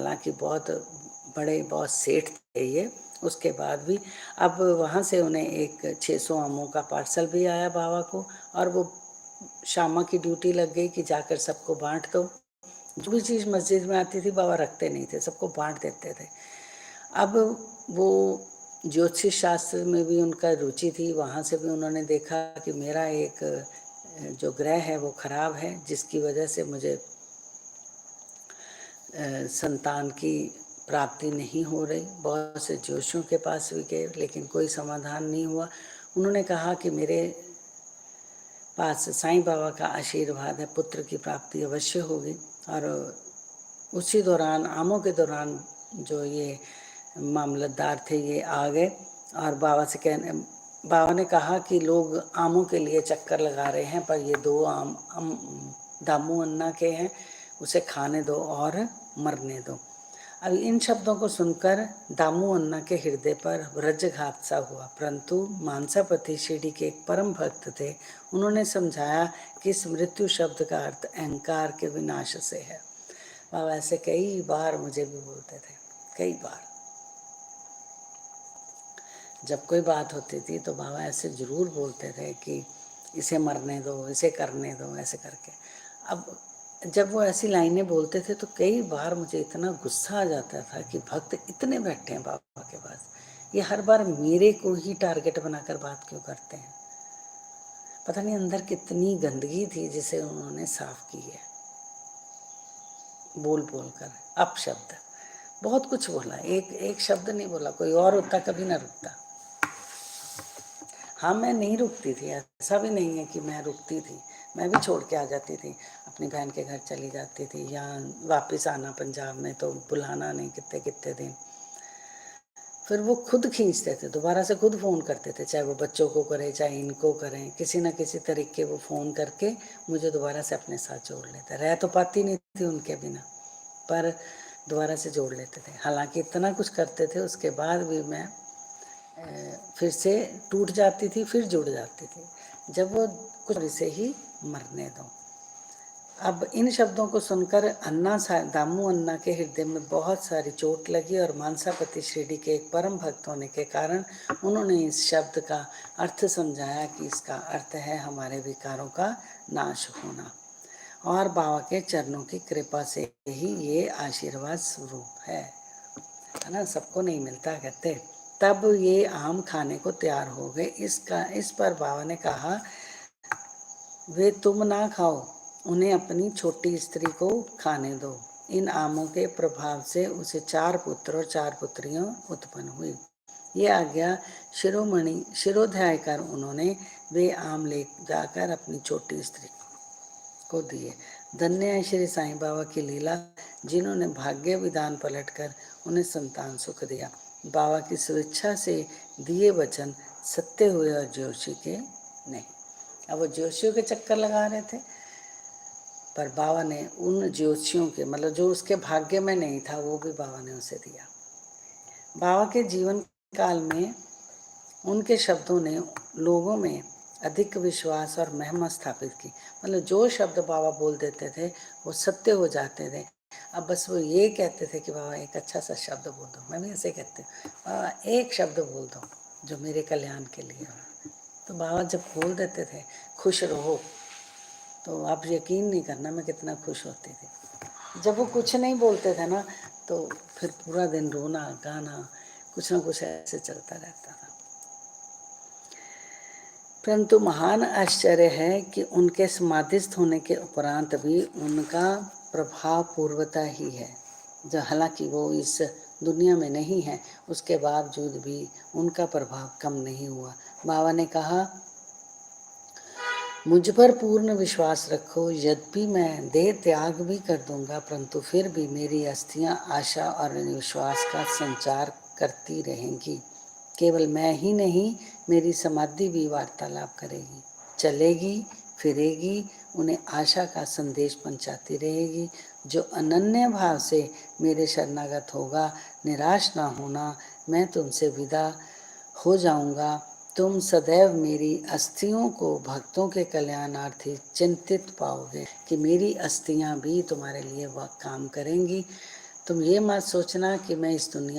हालांकि बहुत बड़े बहुत सेठ थे ये, उसके बाद भी अब वहाँ से उन्हें एक 600 आमों का पार्सल भी आया बाबा को, और वो शामा की ड्यूटी लग गई कि जाकर सबको बांट दो। जो भी चीज़ मस्जिद में आती थी बाबा रखते नहीं थे, सबको बांट देते थे। अब वो ज्योतिष शास्त्र में भी उनका रुचि थी, वहाँ से भी उन्होंने देखा कि मेरा एक जो ग्रह है वो खराब है, जिसकी वजह से मुझे संतान की प्राप्ति नहीं हो रही। बहुत से जोशियों के पास भी गए लेकिन कोई समाधान नहीं हुआ। उन्होंने कहा कि मेरे पास साईं बाबा का आशीर्वाद है, पुत्र की प्राप्ति अवश्य होगी। और उसी दौरान, आमों के दौरान, जो ये मामलतदार थे ये आ गए और बाबा ने कहा कि लोग आमों के लिए चक्कर लगा रहे हैं, पर ये 2 आम दामू अन्ना के हैं, उसे खाने दो और मरने दो। अब इन शब्दों को सुनकर दामू अन्ना के हृदय पर वज्रघात सा हुआ, परंतु मानसापति शिरडी के एक परम भक्त थे। उन्होंने समझाया कि इस मृत्यु शब्द का अर्थ अहंकार के विनाश से है। बाबा ऐसे कई बार मुझे भी बोलते थे, कई बार जब कोई बात होती थी तो बाबा ऐसे जरूर बोलते थे कि इसे मरने दो, इसे करने दो, ऐसे करके। अब जब वो ऐसी लाइनें बोलते थे तो कई बार मुझे इतना गुस्सा आ जाता था कि भक्त इतने बैठे हैं बाबा के पास, ये हर बार मेरे को ही टारगेट बनाकर बात क्यों करते हैं। पता नहीं अंदर कितनी गंदगी थी जिसे उन्होंने साफ की है, बोल बोल कर अपशब्द। बहुत कुछ बोला, एक शब्द नहीं बोला। कोई और होता कभी ना रुकता। हाँ, मैं नहीं रुकती थी, ऐसा भी नहीं है कि मैं रुकती थी। मैं भी छोड़ के आ जाती थी, अपनी बहन के घर चली जाती थी, यहाँ वापस आना पंजाब में तो बुलाना नहीं कितने कितने दिन। फिर वो खुद खींचते थे, दोबारा से खुद फ़ोन करते थे, चाहे वो बच्चों को करें चाहे इनको करें, किसी न किसी तरीके वो फ़ोन करके मुझे दोबारा से अपने साथ जोड़ लेते। रह तो पाती नहीं थी उनके बिना, पर दोबारा से जोड़ लेते थे। हालांकि इतना कुछ करते थे, उसके बाद भी मैं फिर से टूट जाती थी, फिर जुड़ जाती थी। जब वो कुछ से ही मरने दो। अब इन शब्दों को सुनकर दामू अन्ना के हृदय में बहुत सारी चोट लगी और मानसापति शिरडी के एक परम भक्त होने के कारण उन्होंने इस शब्द का अर्थ समझाया कि इसका अर्थ है हमारे विकारों का नाश होना, और बाबा के चरणों की कृपा से ही ये आशीर्वाद स्वरूप है ना, सबको नहीं मिलता कहते। तब ये आम खाने को तैयार हो गए। इस पर बाबा ने कहा, वे तुम ना खाओ, उन्हें अपनी छोटी स्त्री को खाने दो। इन आमों के प्रभाव से उसे 4 पुत्र और 4 पुत्रियां उत्पन्न हुई। ये आज्ञा शिरोध्याय कर उन्होंने वे आम ले जाकर अपनी छोटी स्त्री को दिए। धन्य है श्री साईं बाबा की लीला, जिन्होंने भाग्य विधान पलटकर उन्हें संतान सुख दिया। बाबा की स्वेच्छा से दिए वचन सत्य हुए और जोशी के नहीं। अब वो जोशियों के चक्कर लगा रहे थे, पर बाबा ने उन जोशियों के, मतलब जो उसके भाग्य में नहीं था, वो भी बाबा ने उसे दिया। बाबा के जीवन काल में उनके शब्दों ने लोगों में अधिक विश्वास और महिमा स्थापित की। मतलब जो शब्द बाबा बोल देते थे वो सत्य हो जाते थे। अब बस वो ये कहते थे कि बाबा एक अच्छा सा शब्द बोल दो। मैं भी ऐसे कहती हूँ, बाबा एक शब्द बोल दो जो मेरे कल्याण के लिए हो। तो बाबा जब बोल देते थे खुश रहो, तो आप यकीन नहीं करना मैं कितना खुश होती थी। जब वो कुछ नहीं बोलते थे ना, तो फिर पूरा दिन रोना गाना कुछ ना कुछ ऐसे चलता रहता था। परंतु महान आश्चर्य है कि उनके समाधिस्थ होने के उपरांत भी उनका प्रभाव पूर्वता ही है। जो हालांकि वो इस दुनिया में नहीं है, उसके बावजूद भी उनका प्रभाव कम नहीं हुआ। बाबा ने कहा, मुझ पर पूर्ण विश्वास रखो, यद्यपि मैं देह त्याग भी कर दूंगा, परंतु फिर भी मेरी अस्थियां आशा और विश्वास का संचार करती रहेंगी। केवल मैं ही नहीं, मेरी समाधि भी वार्तालाप करेगी, चलेगी फिरेगी, उन्हें आशा का संदेश पहुंचाती रहेगी। जो अनन्य भाव से मेरे शरणागत होगा, निराश ना होना, मैं तुमसे विदा हो जाऊंगा। तुम सदैव मेरी अस्थियों को भक्तों के कल्याणार्थी चिंतित पाओगे कि मेरी अस्थियां भी तुम्हारे लिए वह काम करेंगी। तुम ये मत सोचना कि मैं इस दुनिया